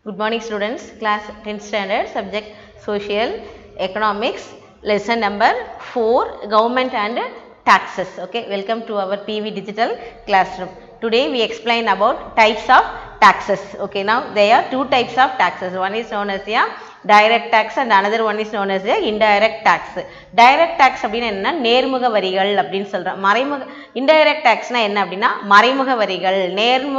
Good morning students, class 10th standard, subject social economics, lesson number 4, government and taxes. Okay, welcome to our PV digital classroom. Today we explain about types of taxes. Okay, now there are two types of taxes. One is known as a direct tax and another one is known as a indirect tax. Direct tax அப்படினா என்ன? நேர்முக வரிகள் அப்படினு சொல்றோம். மறைமுக indirect taxனா என்ன அப்படினா மறைமுக வரிகள்.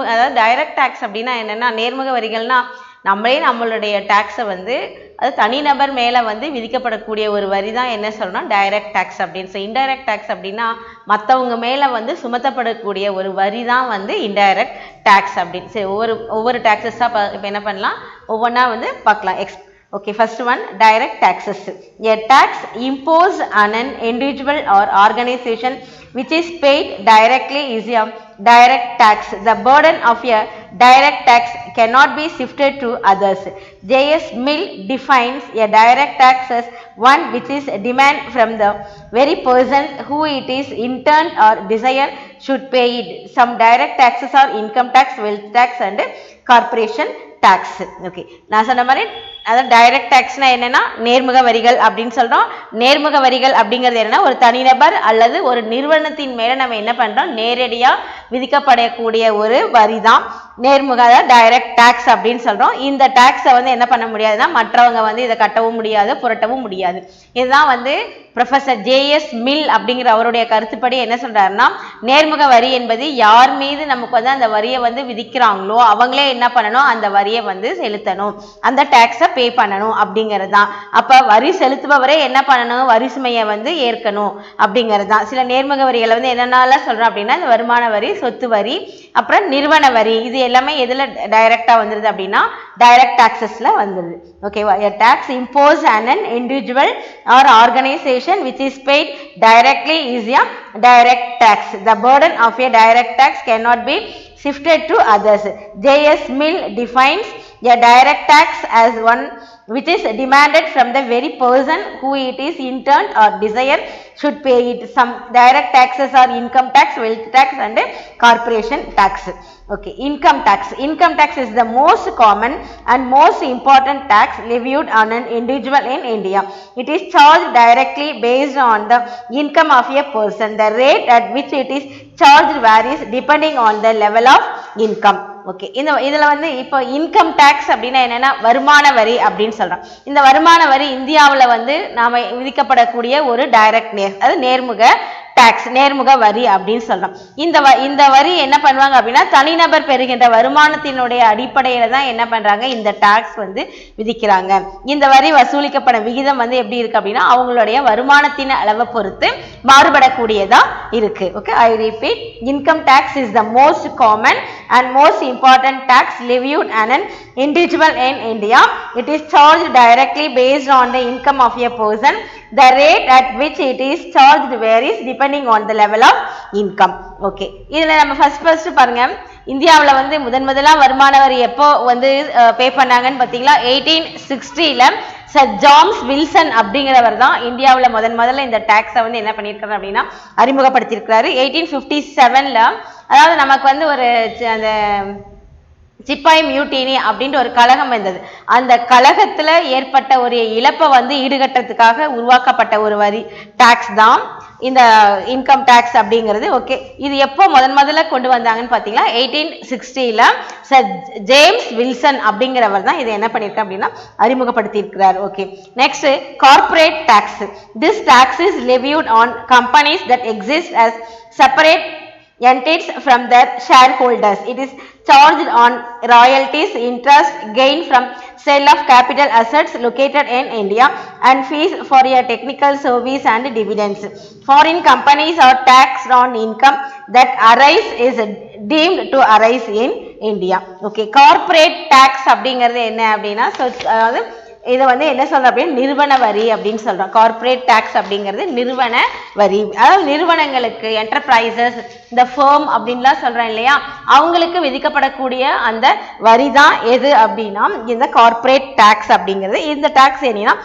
அதாவது direct tax அப்படினா என்னன்னா நேர்முக வரிகள்னா நம்மளுடைய டாக்ஸை வந்து அது தனிநபர் மேலே வந்து விதிக்கப்படக்கூடிய ஒரு வரி தான் என்ன சொல்லணும் டைரக்ட் டேக்ஸ் அப்படின்னு சொல்லி. இன்டைரக்ட் டேக்ஸ் அப்படின்னா மற்றவங்க மேலே வந்து சுமத்தப்படக்கூடிய ஒரு வரி தான் வந்து இன்டைரக்ட் டேக்ஸ் அப்படின்னு. சரி, ஒவ்வொரு டேக்ஸஸாக இப்போ என்ன பண்ணலாம், ஒவ்வொன்றா வந்து பார்க்கலாம். Okay, first one, direct taxes. A tax imposed on an individual or organization which is paid directly is a direct tax. The burden of a direct tax cannot be shifted to others. J.S. Mill defines a direct tax as one which is demand from the very person who it is intended or desired should pay it. Some direct taxes are income tax, wealth tax and corporation tax. Okay, நான் சொன்ன மாதிரி அதாவது direct டாக்ஸ்னா என்னன்னா நேர்முக வரிகள் அப்படின்னு சொல்றோம். நேர்முக வரிகள் அப்படிங்கிறது என்னன்னா ஒரு தனிநபர் அல்லது ஒரு நிறுவனத்தின் மேல நம்ம என்ன பண்றோம், நேரடியா விதிக்கப்படக்கூடிய ஒரு வரி தான் நேர்முக டைரக்ட் டாக்ஸ் அப்படின்னு சொல்றோம். இந்த டாக்ஸை வந்து என்ன பண்ண முடியாதுன்னா மற்றவங்க வந்து இதை கட்டவும் முடியாது, புரட்டவும் முடியாது. இதுதான் வந்து ப்ரொஃபசர் J.S. மில் அப்படிங்கிற அவருடைய கருத்துப்படி என்ன சொல்றாருன்னா, நேர்முக வரி என்பது யார் மீது நமக்கு வந்து அந்த வரியை வந்து விதிக்கிறாங்களோ அவங்களே என்ன பண்ணணும், அந்த வரியை வந்து செலுத்தணும், அந்த டாக்ஸை பே பண்ணணும் அப்படிங்கிறது தான். அப்ப வரி செலுத்துபவரே என்ன பண்ணணும், வரி சுமையை வந்து ஏற்கணும் அப்படிங்கிறது தான். சில நேர்முக வரிகளை வந்து என்னென்னலாம் சொல்றோம் அப்படின்னா இந்த வருமான வரி, சொத்து வரி, அப்புறம் நிறுவன வரி, இது எல்லாமே எதுல டைரக்டா வந்துருது அப்படின்னா டைரக்ட் டாக்ஸஸ்ல வந்துருது. ஓகேவா? A tax imposed on an individual or organization which is paid directly is a direct tax. The burden of a direct tax cannot be shifted to others. J.S. Mill defines a direct tax as one which is demanded from the very person who it is intended or desired should pay it. Some direct taxes are income tax, wealth tax and corporation tax. Okay, income tax. Income tax is the most common and most important tax levied on an individual in India. It is charged directly based on the income of a person. The rate at which it is charged varies depending on the level of income. Okay, இதில் வந்து இப்போ income tax அப்படின்னா என்னென்னா வருமான வரி அப்படின்னு சொல்கிறோம். இந்த வருமான வரி இந்தியாவில் வந்து நாம் விதிக்கப்படக்கூடிய ஒரு டைரக்ட் அதாவது நேர்முக டாக்ஸ், நேர்முக வரி அப்படின்னு சொல்றோம். இந்த வரி என்ன பண்ணுவாங்க அப்படின்னா தனிநபர் பெறுகின்ற வருமானத்தினுடைய அடிப்படையில தான் என்ன பண்றாங்க, இந்த டாக்ஸ் வந்து விதிக்கிறாங்க. இந்த வரி வசூலிக்கப்படும் விகிதம் வந்து எப்படி இருக்கு அப்படின்னா அவங்களுடைய வருமானத்தின் அளவை பொறுத்து மாறுபடக்கூடியதா இருக்கு. Okay, I repeat, income tax is the most common and most important tax levied on an individual in India. It is charged directly based on the income of a person. The rate at which it is charged varies depending on the level of income. Okay, இதில் நம்ம first பாருங்க, இந்தியாவில் வந்து முதலா வருமான வரி எப்போ வந்து பே பண்ணாங்கன்னு பார்த்தீங்களா, 1860 சர் ஜாம்ஸ் வில்சன் அப்படிங்கிறவர் தான் இந்தியாவில் முதல்ல இந்த டாக்ஸை வந்து என்ன பண்ணியிருக்காரு அப்படின்னா அறிமுகப்படுத்தியிருக்கிறாரு. 1857 அதாவது நமக்கு வந்து ஒரு அந்த சிப்பாய் மியூட்டினி அப்படின்ற ஒரு கழகம் வந்தது. அந்த கழகத்துல ஏற்பட்ட ஒரு இழப்பை வந்து ஈடுகட்டுறதுக்காக உருவாக்கப்பட்ட ஒரு வரி டாக்ஸ் தான் இந்த இன்கம் டாக்ஸ் அப்படிங்கிறது. ஓகே, இது எப்போ முதல்ல கொண்டு வந்தாங்கன்னு பார்த்தீங்கன்னா 1860 சர் ஜேம்ஸ் வில்சன் அப்படிங்கிறவர் தான் இதை என்ன பண்ணியிருக்காரு அப்படின்னா அறிமுகப்படுத்தி இருக்கிறார். Okay, next corporate tax. This tax is levied on companies that exist as separate entities from their shareholders. It is charged on royalties, interest, gain from sale of capital assets located in India and fees for a technical service and dividends. Foreign companies are taxed on income that arise is deemed to arise in India. Okay, corporate tax அப்படிங்கிறது என்ன அப்படின்னா அதாவது இதை வந்து என்ன சொல்றோம் அப்படின்னா நிறுவன வரி அப்படின்னு சொல்றோம். கார்ப்பரேட் டாக்ஸ் அப்படிங்கிறது நிறுவன வரி, அதாவது நிறுவனங்களுக்கு என்டர்பிரைசஸ் இந்த ஃபேம் அப்படின்லாம் சொல்றோம் இல்லையா, அவங்களுக்கு விதிக்கப்படக்கூடிய அந்த வரி தான் எது அப்படின்னா இந்த கார்ப்பரேட் டாக்ஸ் அப்படிங்கிறது. இந்த டாக்ஸ் என்னன்னா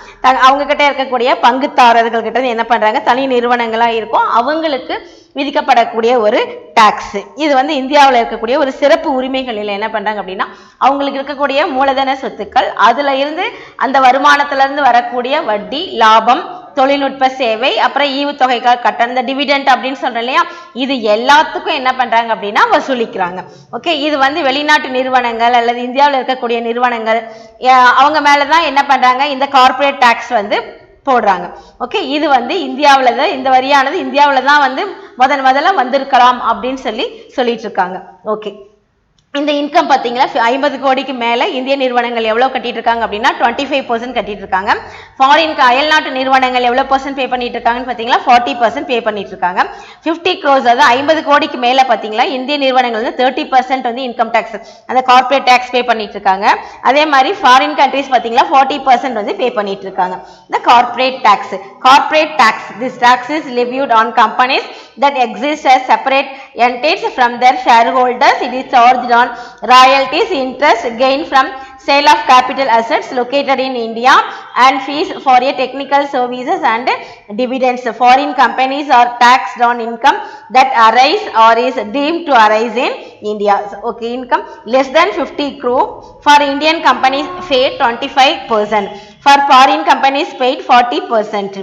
அவங்க கிட்ட இருக்கக்கூடிய பங்குதாரர்கள் கிட்ட என்ன பண்றாங்க, தனி நிறுவனங்களா இருக்கும், அவங்களுக்கு விதிக்கப்படக்கூடிய ஒரு டாக்ஸ். இது வந்து இந்தியாவில் இருக்கக்கூடிய ஒரு சிறப்பு உரிமைகளில் என்ன பண்றாங்க அப்படின்னா அவங்களுக்கு இருக்கக்கூடிய மூலதன சொத்துக்கள், அதுல இருந்து அந்த வருமானத்துல இருந்து வரக்கூடிய வட்டி, லாபம், தொழில்நுட்ப சேவை, அப்புறம் ஈவுத்தொகைகள் கட்டணம், இந்த டிவிடெண்ட் அப்படின்னு சொல்றோம் இல்லையா, இது எல்லாத்துக்கும் என்ன பண்றாங்க அப்படின்னா வசூலிக்கிறாங்க. ஓகே, இது வந்து வெளிநாட்டு நிறுவனங்கள் அல்லது இந்தியாவில் இருக்கக்கூடிய நிறுவனங்கள் அவங்க மேலதான் என்ன பண்றாங்க இந்த கார்ப்பரேட் டாக்ஸ் வந்து போடுறாங்க. ஓகே, இது வந்து இந்தியாவில் தான் இந்த வரியானது இந்தியாவில் தான் வந்து முதல்ல வந்திருக்கலாம் அப்படின்னு சொல்லிட்டு இருக்காங்க. ஓகே, இந்த இன்கம் பார்த்தீங்களா 50 கோடிக்கு மேல இந்திய நிறுவனங்கள் எவ்வளவு கட்டிட்டு இருக்காங்க அப்படின்னா 25% கட்டிட்டு இருக்காங்க. ஃபாரின் அயல்நாட்டு நிறுவனங்கள் எவ்வளவு % பே பண்ணிட்டு இருக்காங்கன்னு பார்த்தீங்களா 40% பே பண்ணிட்டு இருக்காங்க. 50 crores அதாவது 50 கோடிக்கு மேல பார்த்தீங்களா இந்திய நிறுவனங்கள் வந்து 30% வந்து இன்கம் டாக்ஸ் அந்த கார்ப்பரேட் டாக்ஸ் பே பண்ணிட்டு இருக்காங்க. அதே மாதிரி ஃபாரின் கண்ட்ரீஸ் பார்த்தீங்களா 40% வந்து பே பண்ணிட்டு இருக்காங்க. இந்த corporate tax this tax is levied on companies that exist as separate entities from their shareholders. It is charged on royalties, interest gained from sale of capital assets located in India and fees for a technical services and dividends. Foreign companies are taxed on income that arise or is deemed to arise in India. Okay, income less than 50 crore for Indian companies paid 25%. For foreign companies paid 40%.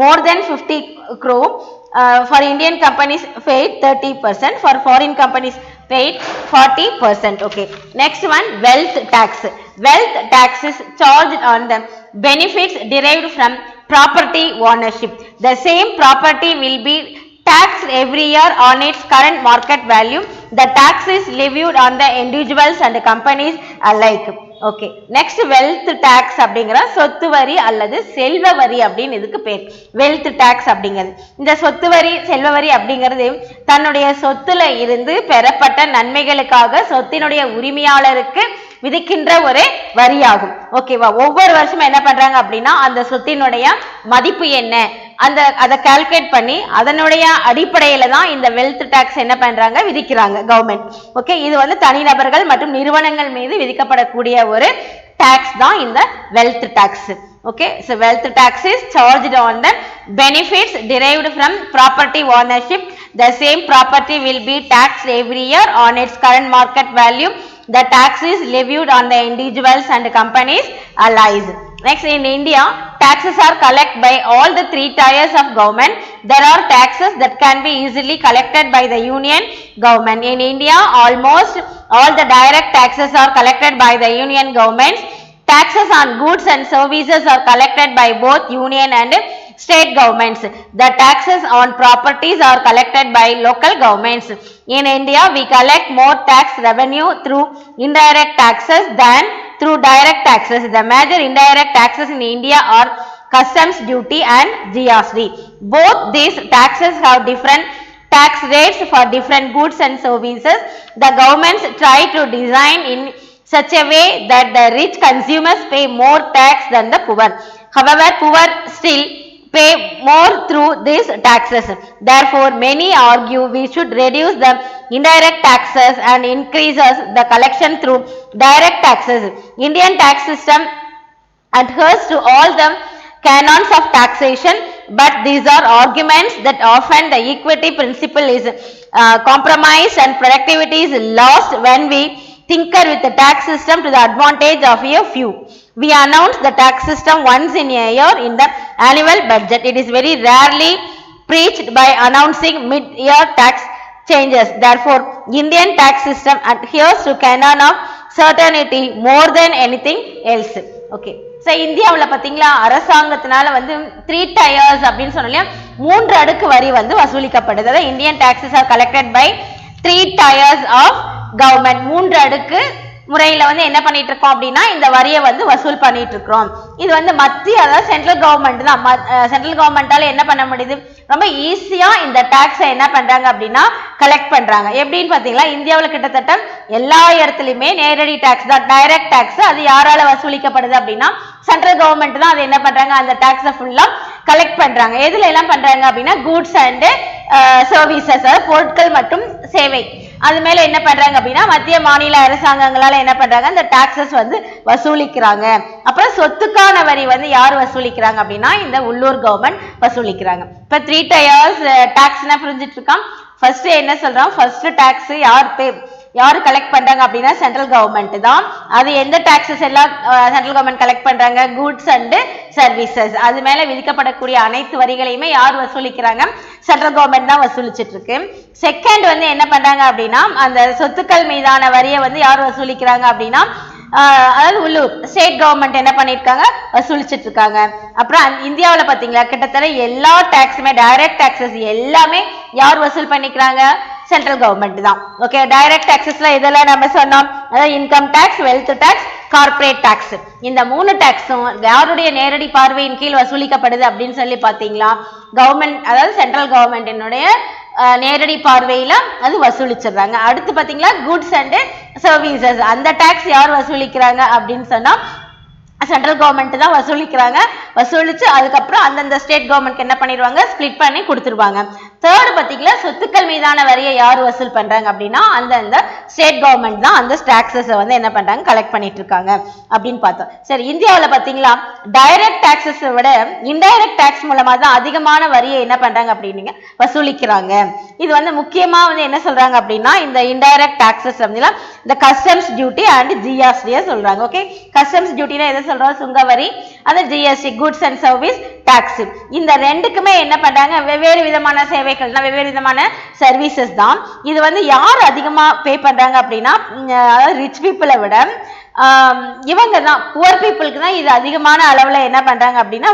More than 50 crore for Indian companies paid 30%. For foreign companies paid 40%. Okay, next one, wealth tax. Wealth tax is charged on the benefits derived from property ownership. The same property will be taxed every year on its current market value. The tax is levied on the individuals and companies alike. Okay, next wealth tax அப்படிங்கிற சொத்து வரி அல்லது செல்வ வரி அப்படின்னு இதுக்கு பேர். Wealth tax அப்படிங்கிறது இந்த சொத்து வரி செல்வ வரி அப்படிங்கிறது தன்னுடைய சொத்துல இருந்து பெறப்பட்ட நன்மைகளுக்காக சொத்தினுடைய உரிமையாளருக்கு விதிக்கின்ற ஒரு வரியாகும். ஓகேவா, ஒவ்வொரு வருஷமும் என்ன பண்றாங்க அப்படின்னா அந்த சொத்தினுடைய மதிப்பு என்ன அதை கால்குலேட் பண்ணி அதனுடைய அடிப்படையில தான் இந்த வெல்த் டாக்ஸ் என்ன பண்றாங்க விதிக்கிறாங்க கவர்மெண்ட். ஓகே, இது வந்து தனிநபர்கள் மற்றும் நிறுவனங்கள் மீது விதிக்கப்படக்கூடிய ஒரு டாக்ஸ் தான் இந்த wealth tax. Okay, so wealth tax is charged on the benefits derived from property ownership. The same property will be taxed every year on its current market value. The tax is levied on the individuals and companies alike. Next, in India, taxes are collected by all the 3 tiers of government. There are taxes that can be easily collected by the union government. In India, almost all the direct taxes are collected by the union governments. Taxes on goods and services are collected by both union and state governments. The taxes on properties are collected by local governments. In India, we collect more tax revenue through indirect taxes than through direct taxes. The major indirect taxes in India are customs duty and GST. Both these taxes have different tax rates for different goods and services. The governments try to design in such a way that the rich consumers pay more tax than the poor. However, poor still pay more through these taxes. Therefore, many argue we should reduce the indirect taxes and increases the collection through direct taxes. Indian tax system adheres to all the canons of taxation, but these are arguments that often the equity principle is compromised and productivity is lost when we tinker with the tax system to the advantage of a few. We announce the tax system once in a year in the annual budget. It is very rarely preached by announcing mid-year tax changes. Therefore, Indian tax system adheres to canon of certainty more than anything else. Okay. So, இந்தியாவில் பார்த்தீங்களா அரசாங்கத்தினால வந்து 3 tiers அப்படின்னு சொன்னாலே 3 அடுக்கு வரி வந்து வசூலிக்கப்படுது. அதாவது Indian taxes are collected by 3 tiers of government. 3 அடுக்கு முறையில வந்து என்ன பண்ணிட்டு இருக்கோம் அப்படின்னா இந்த வரியை வந்து வசூல் பண்ணிட்டு இருக்கிறோம். இது வந்து மத்திய அதாவது சென்ட்ரல் கவர்மெண்ட் தான். சென்ட்ரல் கவர்மெண்டால என்ன பண்ண முடியுது, ரொம்ப ஈஸியா இந்த டாக்ஸை என்ன பண்றாங்க அப்படின்னா கலெக்ட் பண்றாங்க. எப்படின்னு பாத்தீங்களா, இந்தியாவில் கிட்டத்தட்ட எல்லா இடத்துலயுமே நேரடி டாக்ஸ் தான், டைரக்ட் டாக்ஸ். அது யாரால வசூலிக்கப்படுது அப்படின்னா சென்ட்ரல் கவர்மெண்ட் தான். அது என்ன பண்றாங்க, அந்த டாக்ஸை ஃபுல்லா கலெக்ட் பண்றாங்க. எதுல எல்லாம் பண்றாங்க அப்படின்னா கூட்ஸ் அண்ட் சர்வீசஸ், பொருட்கள் மற்றும் சேவை அது மேல என்ன பண்றாங்க அப்படின்னா மத்திய மாநில அரசாங்கங்களால என்ன பண்றாங்க அந்த டாக்ஸஸ் வந்து வசூலிக்கிறாங்க. அப்புறம் சொத்துக்கான வரி வந்து யார் வசூலிக்கிறாங்க அப்படின்னா இந்த உள்ளூர் கவர்மெண்ட் வசூலிக்கிறாங்க. இப்ப 3 tiers டாக்ஸ்னா புரிஞ்சிட்டு இருக்கான். ஃபர்ஸ்ட் என்ன சொல்றோம், ஃபர்ஸ்ட் டாக்ஸ் யார் கலெக்ட் பண்றாங்க அப்படின்னா சென்ட்ரல் கவர்மெண்ட் தான். அது எந்த டாக்ஸஸ் எல்லாம் சென்ட்ரல் கவர்மெண்ட் கலெக்ட் பண்றாங்க, கூட்ஸ் அண்ட் சர்வீசஸ். அது மேல விதிக்கப்படக்கூடிய அனைத்து வரிகளையுமே யார் வசூலிக்கிறாங்க, சென்ட்ரல் கவர்மெண்ட் தான் வசூலிச்சிட்டு இருக்கு. செகண்ட் வந்து என்ன பண்றாங்க அப்படின்னா அந்த சொத்துக்கள் மீதான வரியை வந்து யார் வசூலிக்கிறாங்க அப்படின்னா அதாவது உள்ளூர் ஸ்டேட் கவர்மெண்ட் என்ன பண்ணிருக்காங்க வசூலிச்சிட்டு இருக்காங்க. அப்புறம் இந்தியாவில் பாத்தீங்களா கிட்டத்தட்ட எல்லா டாக்ஸுமே டைரக்ட் டாக்ஸஸ் எல்லாமே யார் வசூல் பண்ணிக்கிறாங்க, சென்ட்ரல் கவர்மெண்ட் தான். ஓகே, டைரக்ட் டாக்ஸஸ்ல இதெல்லாம் நம்ம சொன்னோம், அதாவது income tax, wealth tax, corporate tax. இந்த 3 டாக்ஸும் யாருடைய நேரடி பார்வையின் கீழ் வசூலிக்கப்படுது அப்படின்னு சொல்லி பாத்தீங்களா கவர்மெண்ட், அதாவது சென்ட்ரல் கவர்மெண்டினுடைய நேரடி பார்வையில அது வசூலிச்சிடுறாங்க. அடுத்து பாத்தீங்களா குட்ஸ் அண்ட் சர்வீசஸ், அந்த டாக்ஸ் யார் வசூலிக்கிறாங்க அப்படின்னு சொன்னா சென்ட்ரல் கவர்மெண்ட் தான் வசூலிக்கிறாங்க. வசூலிச்சு அதுக்கப்புறம் அந்தந்த ஸ்டேட் கவர்மெண்ட் என்ன பண்ணிடுவாங்க, ஸ்பிளிட் பண்ணி கொடுத்துருவாங்க. தேர்ட் பாத்தீங்களா சொத்துக்கள் மீதான வரியை யார் வசூல் பண்றாங்க அப்படின்னா அந்த ஸ்டேட் கவர்மெண்ட் தான் அந்த டாக்ஸஸ் வந்து என்ன பண்றாங்க கலெக்ட் பண்ணிட்டு இருக்காங்க அப்படின்னு பார்த்தோம். சரி, இந்தியாவில் பாத்தீங்களா டைரக்ட் டாக்ஸஸ் விட இன்டைரக்ட் டாக்ஸ் மூலமா தான் அதிகமான வரியை என்ன பண்றாங்க அப்படின்னு வசூலிக்கிறாங்க. இது வந்து முக்கியமா வந்து என்ன சொல்றாங்க அப்படின்னா இந்த இன்டைரக்ட் டாக்ஸஸ் அப்படின்னா இந்த கஸ்டம்ஸ் டியூட்டி அண்ட் ஜிஎஸ்டி சொல்றாங்க. ஓகே, கஸ்டம்ஸ் டியூட்டினா எதை சொல்றோம், சுங்கவரி, அது GST goods and service tax. இந்த ரெண்டுக்குமே என்ன பண்றாங்க வெவ்வேறு விதமான சேவைகள் தான், வெவ்வேறு விதமான சர்வீசஸ் தான். இது வந்து யார் அதிகமா பே பண்றாங்க அப்படின்னா ரிச் பீப்புளை விட இவங்க தான் புவர் பீப்புளுக்கு தான் இது அதிகமான அளவுல என்ன பண்றாங்க அப்படின்னா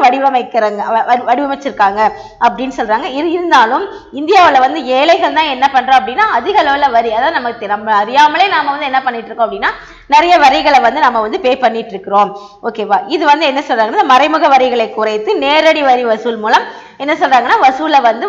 வடிவமைச்சிருக்காங்க அப்படின்னு சொல்றாங்க. இருந்தாலும் இந்தியாவில் வந்து ஏழைகள் தான் என்ன பண்றோம் அப்படின்னா அதிக அளவுல வரி, அதாவது நம்ம அறியாமலே நாம வந்து என்ன பண்ணிட்டு இருக்கோம் அப்படின்னா நிறைய வரிகளை வந்து நம்ம வந்து பே பண்ணிட்டு இருக்கிறோம். ஓகேவா, இது வந்து என்ன சொல்றாங்கன்னா மறைமுக வரிகளை குறைத்து நேரடி வரி வசூல் மூலம் என்ன சொல்றாங்கன்னா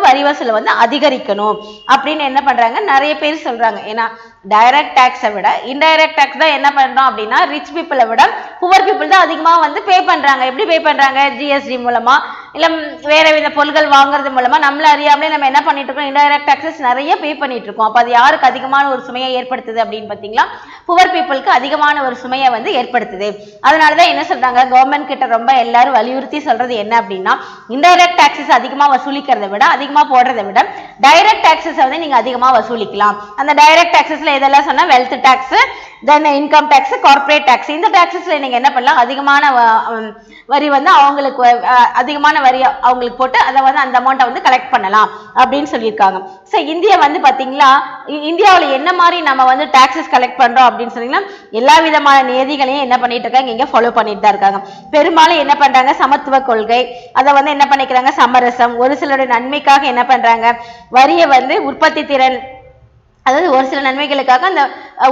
வரி வசூலை வந்து அதிகரிக்கணும் அப்படின்னு என்ன பண்றாங்க நிறைய பேர் சொல்றாங்க. ஏன்னா டைரக்ட் டாக்ஸை விட இன்டைரக்ட் டாக்ஸ் தான் என்ன பண்றோம் அப்படின்னா ரிச் பீப்புளை விட புவர் பீப்புள் தான் அதிகமா வந்து பே பண்றாங்க. எப்படி பே பண்றாங்க, ஜிஎஸ்டி மூலமா இல்ல வேற வித பொருட்கள் வாங்குறது மூலமா நம்மள அறியாமலே நம்ம என்ன பண்ணிட்டு இருக்கோம், இன்டைரக்ட் டாக்ஸஸ் நிறைய பே பண்ணிட்டு இருக்கோம். அப்ப அது யாருக்கு அதிகமான ஒரு சுமையை ஏற்படுத்துது அப்படின்னு பாத்தீங்களா புவர் பீப்புளுக்கு அதிகமான ஒரு சுமையை வந்து ஏற்படுத்துது. அதனாலதான் என்ன சொல்றாங்க கவர்மெண்ட் கிட்ட ரொம்ப எல்லாரும் வலியுறுத்தி சொல்றது என்ன அப்படின்னா இன்டைரக்ட் டாக்ஸஸ் அதிகமா வசூலிக்கிறத விட அதிகமா போடுறதை விட டைரக்ட் டாக்ஸஸ் வந்து நீங்க அதிகமா வசூலிக்கலாம். அந்த டைரக்ட் டாக்ஸஸ்ல இதெல்லாம் சொன்னா வெல்த் டாக்ஸ், தென் இன்கம் டாக்ஸ், கார்பரேட் டாக்ஸ். இந்த டாக்ஸஸ்ல நீங்க என்ன பண்ணலாம் அதிகமான வரி வந்து அவங்களுக்கு அதிகமான வரி அவங்களுக்கு போட்டு அதை வந்து அந்த அமௌண்ட்டை வந்து கலெக்ட் பண்ணலாம் அப்படின்னு சொல்லியிருக்காங்க. ஸோ இந்தியா வந்து பாத்தீங்களா இந்தியாவில் என்ன மாதிரி நம்ம வந்து டாக்ஸஸ் கலெக்ட் பண்றோம் அப்படின்னு சொன்னீங்கன்னா எல்லா விதமான நியதிகளையும் என்ன பண்ணிட்டு இருக்காங்க இங்க ஃபாலோ பண்ணிட்டு தான் இருக்காங்க. பெரும்பாலும் என்ன பண்றாங்க சமத்துவ கொள்கை, அதை வந்து என்ன பண்ணிக்கிறாங்க சமரசம், ஒரு சிலருடைய நன்மைக்காக என்ன பண்றாங்க வரியை வந்து உற்பத்தி திறன், அதாவது ஒரு சில நன்மைகளுக்காக அந்த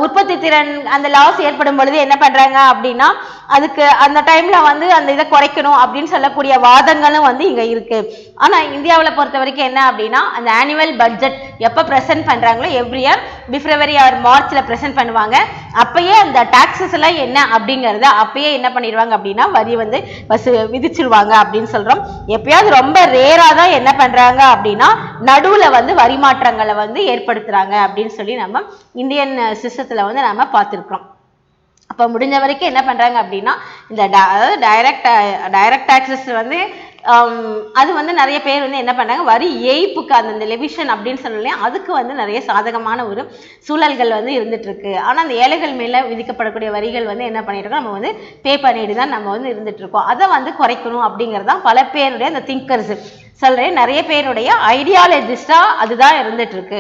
உற்பத்தி திறன் அந்த லாஸ் ஏற்படும் பொழுது என்ன பண்றாங்க அப்படின்னா அதுக்கு அந்த டைம்ல வந்து அந்த இதை குறைக்கணும் அப்படின்னு சொல்லக்கூடிய வாதங்களும் வந்து இங்க இருக்கு. ஆனா இந்தியாவில் பொறுத்த வரைக்கும் என்ன அப்படின்னா அந்த ஆனுவல் பட்ஜெட் எப்ப பிரசன்ட் பண்றாங்களோ எவ்ரி இயர் பிப்ரவரி ஆர் மார்ச்ல பிரசன்ட் பண்ணுவாங்க. அப்பயே அந்த டாக்ஸஸ் எல்லாம் என்ன அப்படிங்கறத அப்பயே என்ன பண்ணிடுவாங்க அப்படின்னா வரி வந்து விதிச்சிருவாங்க அப்படின்னு சொல்றோம். எப்பயாவது ரொம்ப ரேரா தான் என்ன பண்றாங்க அப்படின்னா நடுவுல வந்து வரி மாற்றங்களை வந்து ஏற்படுத்துறாங்க அப்படின்னு சொல்லி நம்ம இந்தியன் சிஸ்டத்துல வந்து நம்ம பார்த்திருக்கிறோம். அப்ப முடிஞ்ச வரைக்கும் என்ன பண்றாங்க அப்படின்னா இந்த டைரக்ட் டாக்ஸஸ் வந்து அது வந்து நிறைய பேர் வந்து என்ன பண்றாங்க வரி ஏய்ப்புக்கு அந்த லெவிஷன் அப்படின்னு சொல்லலையும் அதுக்கு வந்து நிறைய சாதகமான ஒரு சூழல்கள் வந்து இருந்துட்டு இருக்கு. ஆனா அந்த ஏழைகள் மேல விதிக்கப்படக்கூடிய வரிகள் வந்து என்ன பண்ணிட்டு இருக்கோம் நம்ம வந்து பே பண்ணிட்டு தான் நம்ம வந்து இருந்துட்டு இருக்கோம். அதை வந்து குறைக்கணும் அப்படிங்கறதான் பல பேருடைய அந்த திங்கர்ஸ் சொல்றேன், நிறைய பேருடைய ஐடியாலஜிஸ்டா அதுதான் இருந்துட்டு இருக்கு.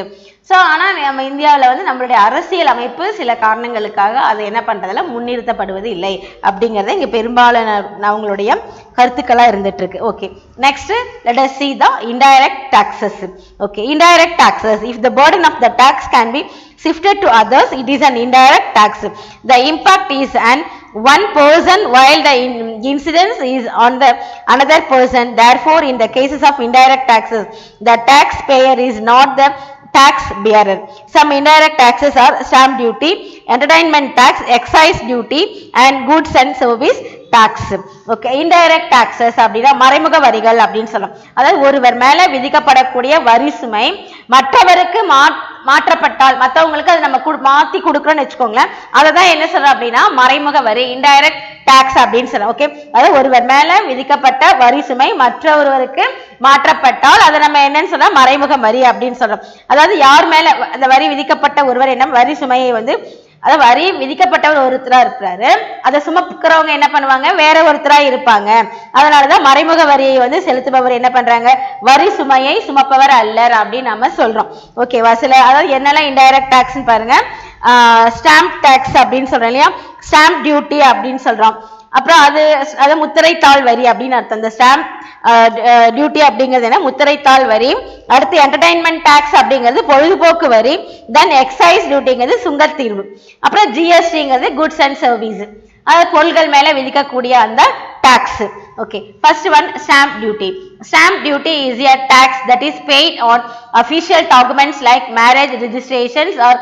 ஸோ ஆனால் நம்ம இந்தியாவில் வந்து நம்மளுடைய அரசியல் அமைப்பு சில காரணங்களுக்காக அதை என்ன பண்றதுல முன்னிறுத்தப்படுவது இல்லை அப்படிங்கிறத இங்க பெரும்பாலான அவங்களுடைய கருத்துக்களா இருந்துட்டு இருக்கு. Okay, next let us see the indirect taxes. Okay, indirect taxes, if the burden of the tax can be shifted to others, it is an indirect tax. The impact is on one person while the incidence is on the another person. Therefore, in the cases of indirect taxes, the taxpayer is not the tax bearer. Some indirect taxes are stamp duty, entertainment tax, excise duty, and goods and service tax. Okay, indirect taxes அப்படின்னா மறைமுக வரிகள் அப்படின்னு சொல்லலாம். அதாவது ஒருவர் மேல விதிக்கப்படக்கூடிய வரி சுமை மற்றவருக்கு மாற்றப்பட்டால், மற்றவங்களுக்கு அதை நம்ம மாத்தி கொடுக்குறோம்னு வச்சுக்கோங்களேன், அதை தான் என்ன சொல்றோம் அப்படின்னா மறைமுக வரி, இன்டைரக்ட் டாக்ஸ் அப்படின்னு சொல்லலாம். ஓகே, அதாவது ஒருவர் மேல விதிக்கப்பட்ட வரி சுமை மற்றொருவருக்கு மாற்றப்பட்டால் அதை நம்ம என்னன்னு சொன்னா மறைமுக வரி அப்படின்னு சொல்றோம். அதாவது யார் மேல அந்த வரி விதிக்கப்பட்ட ஒருவர் என்ன வரி சுமையை வந்து, அதாவது வரி விதிக்கப்பட்டவர் ஒருத்தரா இருக்கிறாரு, அதை சுமக்கிறவங்க என்ன பண்ணுவாங்க வேற ஒருத்தரா இருப்பாங்க. அதனாலதான் மறைமுக வரியை வந்து செலுத்துபவர் என்ன பண்றாங்க வரி சுமையை சுமப்பவர் அல்லர் அப்படின்னு நம்ம சொல்றோம். ஓகேவா? சில அதாவது என்னெல்லாம் இன்டைரக்ட் டாக்ஸ் பாருங்க. ஸ்டாம்ப் டாக்ஸ் அப்படின்னு சொல்றோம் இல்லையா, ஸ்டாம்ப் டியூட்டி அப்படின்னு சொல்றோம். அப்புறம் அது முத்திரைத்தாள் வரி அப்படின்னு அர்த்தம். இந்த ஸ்டாம்ப் டியூட்டி அப்படிங்கிறது என்ன முத்திரைத்தாள் வரி. அடுத்து என்டர்டைன்மெண்ட் டாக்ஸ் அப்படிங்கிறது பொழுதுபோக்கு வரி. தென் எக்ஸைஸ் டியூட்டிங்கிறது சுங்கத்தீர்வு. அப்புறம் ஜிஎஸ்டிங்கிறது குட்ஸ் அண்ட் சர்வீஸ், அதாவது பொருட்கள் மேல விதிக்கக்கூடிய அந்த tax. Okay, first one stamp duty. Stamp duty is a tax that is paid on official documents like marriage registrations or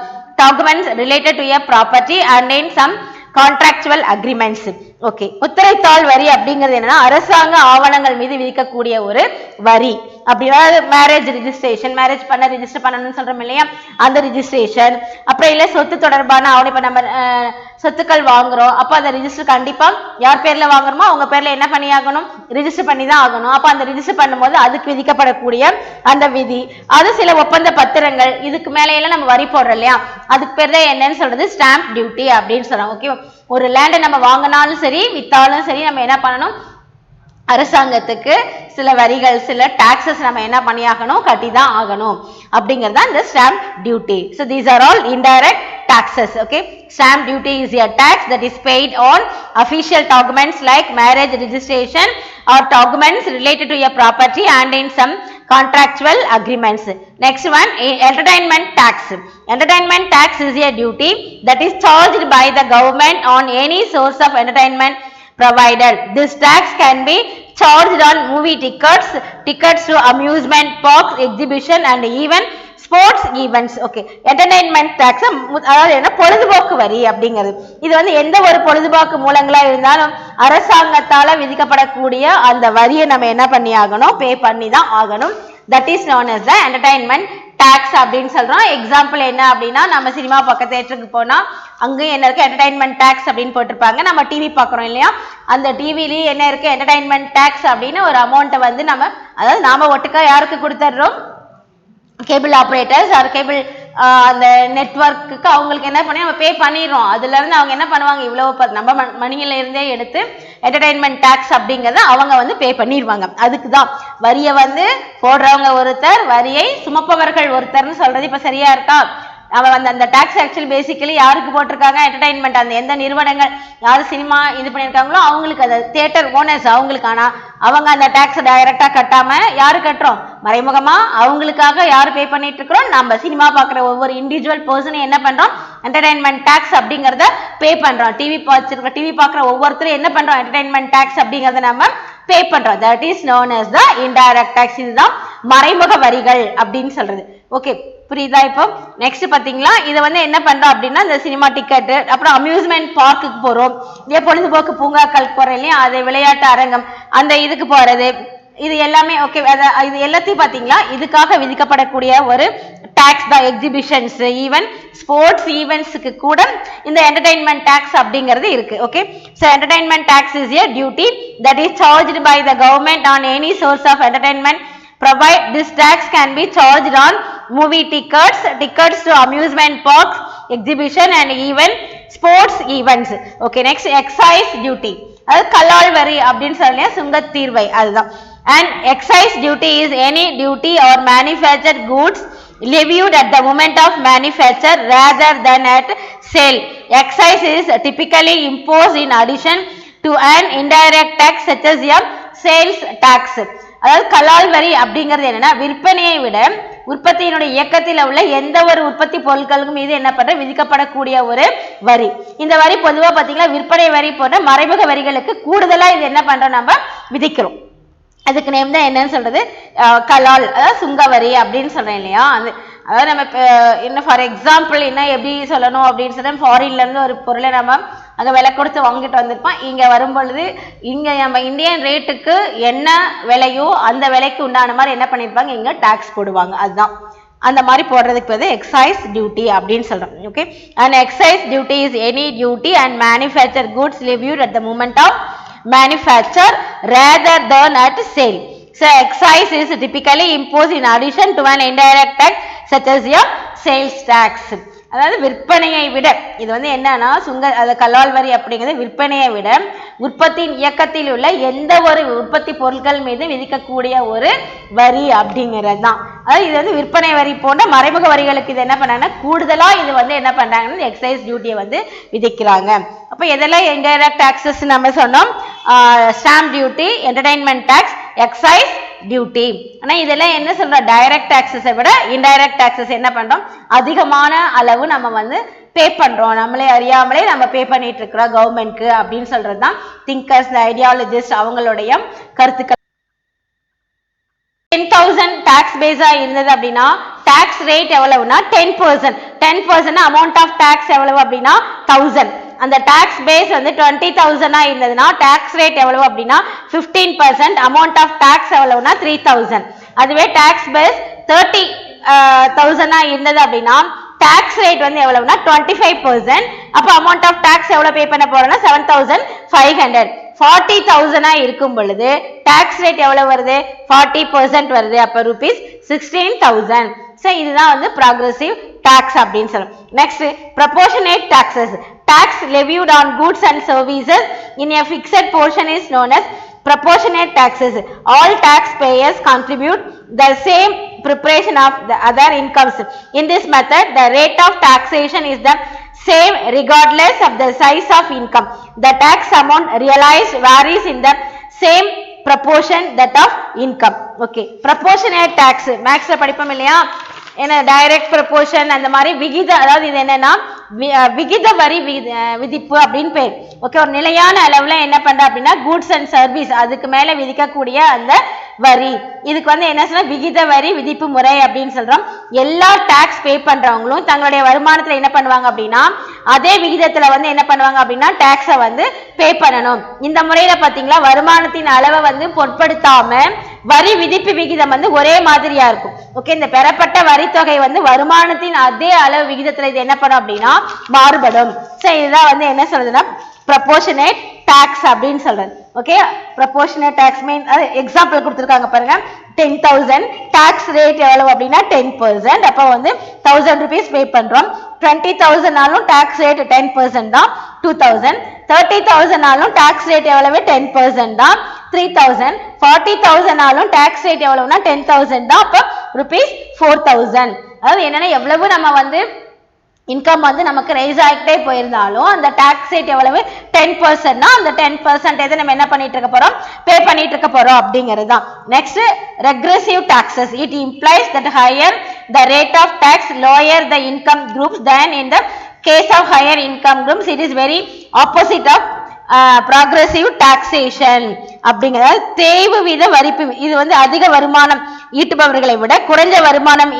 documents related to a property and in some contractual agreements. Okay, முத்திரைத்தாள் வரி அப்படிங்கிறது என்னன்னா அரசாங்க ஆவணங்கள் மீது விதிக்கக்கூடிய ஒரு வரி. அப்படின்னா மேரேஜ் ரிஜிஸ்ட்ரேஷன், மேரேஜ் ரிஜிஸ்டர் பண்ணணும்னு சொல்றோம் இல்லையா, அந்த ரிஜிஸ்ட்ரேஷன். அப்புறம் இல்ல சொத்து தொடர்பான ஆவணம், இப்ப நம்ம சொத்துக்கள் வாங்குறோம், அப்ப அந்த ரிஜிஸ்டர் கண்டிப்பா யார் பேர்ல வாங்குறோமோ அவங்க பேர்ல என்ன பண்ணி ஆகணும் ரிஜிஸ்டர் பண்ணி தான் ஆகணும். அப்ப அந்த ரிஜிஸ்டர் பண்ணும்போது அதுக்கு விதிக்கப்படக்கூடிய அந்த விதி, அது சில ஒப்பந்த பத்திரங்கள், இதுக்கு மேலையெல்லாம் நம்ம வரி போடுறோம் இல்லையா, அதுக்கு பேர் தான் என்னன்னு சொல்றது ஸ்டாம்ப் டியூட்டி அப்படின்னு சொல்றோம். ஓகே, ஒரு லேண்டை நம்ம வாங்கினாலும் சரி வித்தாலும் சரி நம்ம என்ன பண்ணணும் அரசாங்கத்துக்கு சில வரிகள் சில டாக்ஸஸ் நம்ம என்ன பண்ணியாகணும் கட்டி தான் ஆகணும் அப்படிங்கிறது இந்த stamp duty. So these are all indirect taxes. Okay, stamp duty is a tax that is paid on official documents like marriage registration or documents related to a property and in some contractual agreements. Next one, entertainment tax. Entertainment tax is a duty that is charged by the government on any source of entertainment provided. This tax can be charged on movie tickets, tickets to amusement parks, exhibition and even sports events. Okay, entertainment tax அதாவது என்ன பொழுதுபோக்கு வரி அப்படிங்கிறது. இது வந்து எந்த ஒரு பொழுதுபோக்கு மூலங்களா இருந்தாலும் அரசாங்கத்தால விதிக்கப்படக்கூடிய அந்த வரியை நம்ம என்ன பண்ணி ஆகணும் பே பண்ணி தான் ஆகணும். That is known as the entertainment tax அப்படின்னு சொல்றோம். எக்ஸாம்பிள் என்ன அப்படின்னா நம்ம சினிமா பக்க தியேட்டருக்கு போனா அங்கேயும் என்ன இருக்கு என்டர்டைன்மெண்ட் டாக்ஸ் அப்படின்னு போட்டிருப்பாங்க. நம்ம டிவி பார்க்குறோம் இல்லையா, அந்த டிவிலேயே என்ன இருக்கு என்டர்டைன்மெண்ட் டாக்ஸ் அப்படின்னு ஒரு அமௌண்ட்டை வந்து நம்ம அதாவது நாம ஒட்டுக்கா யாருக்கு கொடுத்துட்றோம் கேபிள் ஆப்ரேட்டர்ஸ் ஆர் கேபிள் அந்த நெட்வொர்க்குக்கு அவங்களுக்கு என்ன பண்ணி நம்ம பே பண்ணிடுறோம். அதுல இருந்து அவங்க என்ன பண்ணுவாங்க இவ்வளவு நம்ம மணியில இருந்தே எடுத்து என்டர்டைன்மெண்ட் டாக்ஸ் அப்படிங்கறத அவங்க வந்து பே பண்ணிடுவாங்க. அதுக்கு தான் வரியை வந்து போடுறவங்க ஒருத்தர் வரியை சுமப்பவர்கள் ஒருத்தர்னு சொல்றது இப்ப சரியா இருக்கா? அவன் வந்து அந்த டாக்ஸ் ஆக்சுவலி பேசிக்கலி யாருக்கு போட்டிருக்காங்க என்டர்டைன்மெண்ட் அந்த எந்த நிறுவனங்கள் யாரு சினிமா இது பண்ணியிருக்காங்களோ அவங்களுக்கு அந்த தியேட்டர் ஓனர்ஸ் அவங்களுக்கு. ஆனா அவங்க அந்த டாக்ஸ் டைரக்டா கட்டாம யாரு கட்டுறோம் மறைமுகமா அவங்களுக்காக யாரு பே பண்ணிட்டு இருக்கிறோம் நம்ம சினிமா பாக்குற ஒவ்வொரு இண்டிவிஜுவல் பர்சனும் என்ன பண்றோம் என்டர்டைன்மெண்ட் டாக்ஸ் அப்படிங்கறத பே பண்றோம். டிவி பாக்குற ஒவ்வொருத்தரும் என்ன பண்றோம் என்டர்டைன்மெண்ட் டாக்ஸ் அப்படிங்கறத நம்ம பே பண்றோம். That is known as the indirect tax. இதுதான் மறைமுக வரிகள் அப்படின்னு சொல்றது. ஓகே, புரியுதா? இப்போ நெக்ஸ்ட் பாத்தீங்களா இதை வந்து என்ன பண்றோம் அப்படின்னா இந்த சினிமா டிக்கெட் அப்புறம் அம்யூஸ்மெண்ட் பார்க்குக்கு போறோம், இதே பொழுதுபோக்கு பூங்காக்களுக்கு போறோம் இல்லையா, அது விளையாட்டு அரங்கம் அந்த இதுக்கு போறது, இது எல்லாமே ஓகே. இது எல்லாத்தையும் பாத்தீங்களா இதுக்காக விதிக்கப்படக்கூடிய ஒரு டாக்ஸ் தான். எக்ஸிபிஷன்ஸ் ஈவன் ஸ்போர்ட்ஸ் ஈவெண்ட்ஸுக்கு கூட இந்த என்டர்டைன்மெண்ட் டாக்ஸ் அப்படிங்கிறது இருக்கு. Okay, so entertainment tax is a duty that is charged by the government on any source of entertainment provide. This tax can be charged on movie tickets, tickets to amusement parks, exhibition and even sports events. Okay, next excise duty. அது கலால் வரி அப்படின்னு சொல்லியா சுங்கத்தீர்வை அதுதான். And excise duty is any duty or manufactured goods levied at the moment of manufacture rather than at sale. Excise is typically imposed in addition to an indirect tax such as a sales tax. அதாவது கலால் வரி அப்படிங்கிறது என்னன்னா விற்பனையை விட உற்பத்தியினுடைய இயக்கத்தில் உள்ள எந்த ஒரு உற்பத்தி பொருட்களுக்கும் மீது என்ன பண்ற விதிக்கப்படக்கூடிய ஒரு வரி. இந்த வரி பொதுவா பாத்தீங்கன்னா விற்பனை வரி போன்ற மறைமுக வரிகளுக்கு கூடுதலா இது என்ன பண்றோம் நம்ம விதிக்கிறோம். அதுக்கு நேம் தான் என்னன்னு சொல்றது கலால், அதாவது சுங்க வரி அப்படின்னு சொல்றேன் இல்லையா. அது அதாவது நம்ம என்ன ஃபார் எக்ஸாம்பிள் என்ன எப்படி சொல்லணும் அப்படின்னு சொன்னா ஃபாரின்ல இருந்து ஒரு பொருளை நம்ம அங்கே விலை கொடுத்து வாங்கிட்டு வந்திருப்பான். இங்கே வரும்பொழுது இங்கே நம்ம இந்தியன் ரேட்டுக்கு என்ன விலையோ அந்த விலைக்கு உண்டான மாதிரி என்ன பண்ணியிருப்பாங்க, இங்கே டேக்ஸ் போடுவாங்க. அதுதான் அந்த மாதிரி போடுறதுக்கு வந்து எக்ஸைஸ் டியூட்டி அப்படின்னு சொல்கிறோம். Okay, and excise duty is any duty and manufacture goods levied at the moment of manufacture rather than at sale. So excise is typically imposed in addition to an indirect tax such as your sales tax. அதாவது விற்பனையை விட இது வந்து என்னன்னா அது கலால் வரி அப்படிங்கிறது விற்பனையை விட உற்பத்தியின் இயக்கத்தில் உள்ள எந்த ஒரு உற்பத்தி பொருட்கள் மீது விதிக்கக்கூடிய ஒரு வரி அப்படிங்கிறது தான். அதாவது இது வந்து விற்பனை வரி போன்ற மறைமுக வரிகளுக்கு இது என்ன பண்ணாங்கன்னா கூடுதலா இது வந்து என்ன பண்றாங்கன்னா எக்ஸைஸ் டியூட்டியை வந்து விதிக்கிறாங்க. அப்ப எதெல்லாம் இன்டைரக்ட் டாக்ஸஸ் நம்ம சொன்னோம், stamp duty, entertainment tax, excise duty. ஆனா இதெல்லாம் என்ன சொல்றோம், டைரக்ட் டாக்ஸஸை விட இன்டைரக்ட் டாக்ஸஸ் என்ன பண்றோம், அதிகமான அளவு நம்ம வந்து பே பண்றோம், நம்மளே அறியாமலே நம்ம பே பண்ணிட்டு இருக்கிறோம் கவர்மெண்ட்க்கு அப்படின்னு சொல்றதுதான் திங்கர்ஸ், ஐடியாலஜிஸ்ட் அவங்களுடைய கருத்துக்கள். 10,000 டாக்ஸ் பேஸா இருந்தது அப்படின்னா டாக்ஸ் ரேட் எவ்வளவுனா 10%. அமௌண்ட் ஆஃப் டாக்ஸ் எவ்வளவு அப்படின்னா 1000. அந்த டாக்ஸ் பேஸ் வந்து 20,000 இருந்ததுன்னா டாக்ஸ் ரேட் எவ்வளவு அப்படின்னா 15%. அமௌண்ட் ஆஃப் டாக்ஸ் எவ்வளவுனா 3,000. அதுவே டாக்ஸ் பேஸ் 30,000 இருந்தது அப்படின்னா டாக்ஸ் ரேட் வந்து எவ்வளவுனா 25%. அப்ப அமௌண்ட் ஆஃப் டாக்ஸ் எவ்வளவு பே பண்ண போறோம்னா 7,500. 40,000 இருக்கும் பொழுது டாக்ஸ் ரேட் எவ்வளவு வருது, 40% வருது. அப்ப ரூபீஸ் 16,000. சோ இதுதான் வந்து ப்ராக்ரெசிவ் டாக்ஸ் அப்படின்னு சொல்றோம். Next proportionate taxes. Tax levied on goods and services in a fixed portion is known as proportionate taxes. All taxpayers contribute the same proportion of the other incomes. In this method, the rate of taxation is the same regardless of the size of income. The tax amount realized varies in the same proportion that of income. Okay, proportionate tax மேக்ஸ்ல படிப்போம் இல்லையா, என்ன direct proportion அந்த மாதிரி விகித, அதாவது இது என்னன்னா விகித வரி விதிப்பு அப்படின்னு பேர். ஓகே, ஒரு நிலையான அளவுல என்ன பண்ற அப்படின்னா கூட்ஸ் அண்ட் சர்வீஸ் அதுக்கு மேல விதிக்கக்கூடிய அந்த வரி, இதுக்கு வந்து என்ன சொன்னா விகித வரி விதிப்பு முறை அப்படின்னு சொல்றோம். எல்லா டாக்ஸ் பே பண்றவங்களும் தங்களுடைய வருமானத்துல என்ன பண்ணுவாங்க அப்படின்னா அதே விகிதத்துல வந்து என்ன பண்ணுவாங்க அப்படின்னா டாக்ஸை வந்து பே பண்ணணும். இந்த முறையில பாத்தீங்களா வருமானத்தின் அளவை வந்து பொருட்படுத்தாம வரி விதிப்பு விகிதம் வந்து ஒரே மாதிரியா இருக்கும். ஓகே, இந்த பெறப்பட்ட வரித்தொகை வந்து வருமானத்தின் அதே அளவு விகிதத்துல இது என்ன பண்ணும் அப்படின்னா மாறுபடும். சோ இதுதான் வந்து என்ன சொல்றதுன்னா ப்ரொபோர்ஷனேட் டாக்ஸ் அப்படின்னு சொல்றது. ஓகே, ப்ரொபோர்ஷனேட் டாக்ஸ் மீன் எக்ஸாம்பிள் கொடுத்துருக்காங்க பாருங்க. 10,000 டாக்ஸ் ரேட் எவ்வளவு அப்படின்னா 10%. அப்போ வந்து 1,000 ரூபீஸ் பே பண்றோம். 20,000 டாக்ஸ் ரேட் 10% தான் 2,000. 30,000 டாக்ஸ் ரேட் எவ்வளவு 10% தான் 3,000. 40,000 டாக்ஸ் ரேட் எவ்வளவுனா 10,000 தான். அப்போ ரூபீஸ் 4,000. அதாவது என்னன்னா எவ்வளவு நம்ம வந்து இன்கம் வந்து நமக்கு ரைஸ் ஆகிட்டே போயிருந்தாலும் அந்த டாக்ஸ் ரேட் எவ்வளவு 10%னா அந்த 10% நம்ம என்ன பண்ணிட்டு இருக்க போறோம், பே பண்ணிட்டு இருக்க போறோம் அப்படிங்கிறது தான். Next regressive taxes. It implies that higher the rate of tax lower the income groups then in the case of higher income groups it is very opposite of progressive taxation அப்படிங்கிறது தேய்வு வீத வரிப்பு. இது வந்து அதிக வருமானம் ஈட்டுபவர்களை விட குறைஞ்ச வருமானம்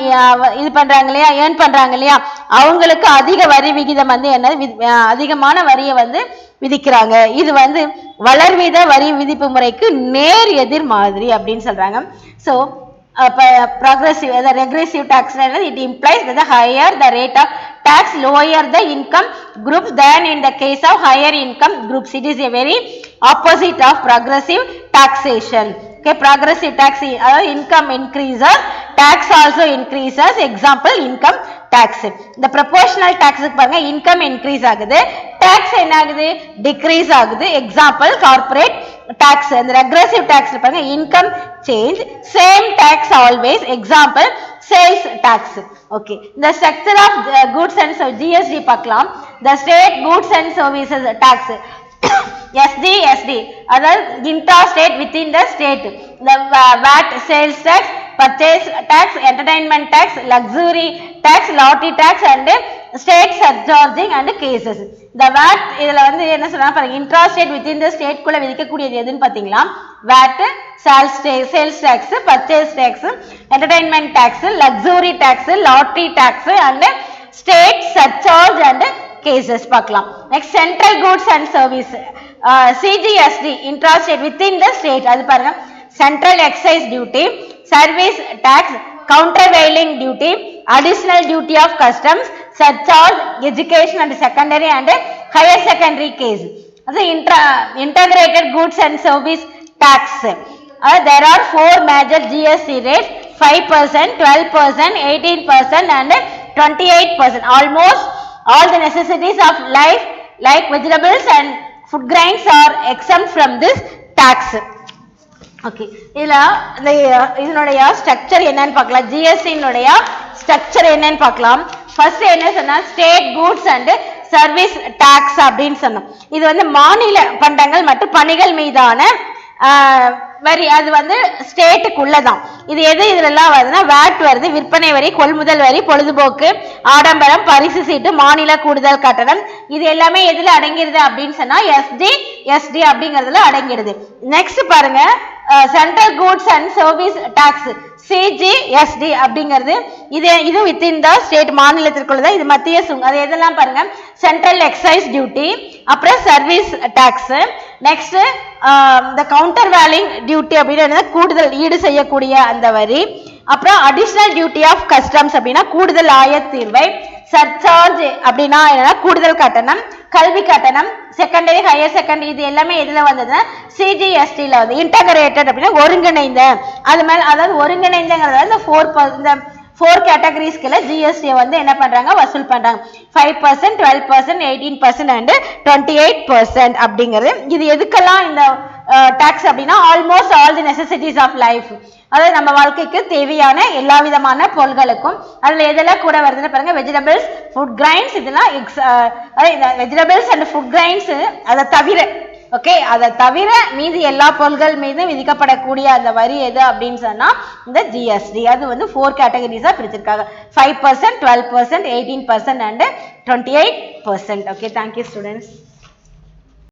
இது பண்றாங்க இல்லையா, ஏர்ன் பண்றாங்க இல்லையா, அவங்களுக்கு அதிக வரி விகிதம் வந்து என்ன அதிகமான வரியை வந்து விதிக்கிறாங்க. இது வந்து வளர்வீத வரி விதிப்பு முறைக்கு நேர் எதிர் மாதிரி அப்படின்னு சொல்றாங்க. So progressive the regressive tax it implies that the higher the rate of tax lower the income groups than in the case of higher income groups. It is a very opposite of progressive taxation. Okay, progressive tax income increases, tax also increases. Example income tax. The proportional tax பாருங்க income increase ஆகுது, tax என்ன ஆகுது decrease ஆகுது. Example corporate tax. and regressive tax பாருங்க income change, same tax always. Example sales tax. Okay, the structure of goods and GST பார்க்கலாம். The state goods and services tax SD அதாவது intra-state within the state. The VAT, sales tax, purchase tax, entertainment tax, luxury tax, lottery tax and state surcharging and cases. The VAT இதுல வந்து என்ன சொல்றாங்க பாருங்க, intra-state within the state குள்ள விதிக்கக்கூடியது எதுன்னு பாத்தீங்களா VAT, sales tax, purchase tax, entertainment tax, luxury tax, lottery tax and state surcharge and cases பார்க்கலாம். Next central goods and service CGST intrastate within the state அது பாருங்க central excise duty, service tax, countervailing duty, additional duty of customs, surcharge, education and secondary and higher secondary case. அது integrated goods and service tax. There are 4 major GST rates: 5%, 12%, 18% and 28%. Almost all the necessities of life like vegetables and food grains are exempt from this tax. Okay, இதனுடைய structure என்னன்னு பார்க்கலாம். GST னுடைய structure என்னன்னு பார்க்கலாம். First என்ன சொன்னா state goods and service tax அப்படின்னு சொன்னோம். இது வந்து மாநில பண்டங்கள் மற்றும் பணிகள் மீதான வரி. அது வந்து ஸ்டேட்டுக்குள்ளதான். இது எது இதெல்லாம் வருதுன்னா வேட் வருது, விற்பனை வரி, கொள்முதல் வரி, பொழுதுபோக்கு, ஆடம்பரம், பரிசு சீட்டு, மாநில கூடுதல் கட்டணம். இது எல்லாமே எதுல அடங்கிடுது அப்படின்னு சொன்னா எஸ்டி அப்படிங்கறதுல அடங்கிடுது. நெக்ஸ்ட் பாருங்க central goods and service tax CGST அப்படிங்கிறது இது வித்தின் த ஸ்டேட் மாநிலத்திற்குள்ளதான். இது மத்திய சுங்க. அது எதெல்லாம் பாருங்க சென்ட்ரல் எக்ஸைஸ் டியூட்டி, அப்புறம் சர்வீஸ் டாக்ஸ், நெக்ஸ்ட் இந்த கவுண்டர் வேலிங் டியூட்டி அப்படின்னு கூடுதல் ஈடு செய்யக்கூடிய அந்த வரி, அப்புறம் அடிஷனல் டியூட்டி ஆஃப் கஸ்டம்ஸ் அப்படின்னா கூடுதல் ஆயத்தீர்வை, சர்சார்ஜ் அப்படின்னா என்னன்னா கூடுதல் கட்டணம், கல்வி கட்டணம், செகண்டரி ஹையர் செகண்டரி. இது எல்லாமே எதுல வந்ததுன்னா CGSTல வந்து இன்டகிரேட்டட் அப்படின்னா ஒருங்கிணைந்த. அது மேல அதாவது ஒருங்கிணைந்தங்கிறத இந்த 4 கேட்டகரிஸ்க்குல ஜிஎஸ்டி வந்து என்ன பண்றாங்க வசூல் பண்றாங்க. 5%, 12%, 18% and 28% அப்படிங்கிறது. இது எதுக்கெல்லாம் இந்த டாக்ஸ் அப்படின்னா almost all the necessities of life, அதாவது நம்ம வாழ்க்கைக்கு தேவையான எல்லா விதமான பொருட்களுக்கும். அதுல எதெல்லாம் கூட வருதுன்னு பாருங்க வெஜிடபிள்ஸ், ஃபுட் கிரைன்ஸ். இதெல்லாம் வெஜிடபிள்ஸ் அண்ட் ஃபுட் கிரைன்ஸ் அதை தவிர ஓகே அதை தவிர மீதி எல்லா பொருட்கள் மீதும் விதிக்கப்படக்கூடிய அந்த வரி எது அப்படின்னு சொன்னா இந்த ஜிஎஸ்டி. அது வந்து 4 கேட்டகரிஸா பிரிச்சிருக்காங்க. 5%, 12%, 18% and 28%. Okay, thank you students.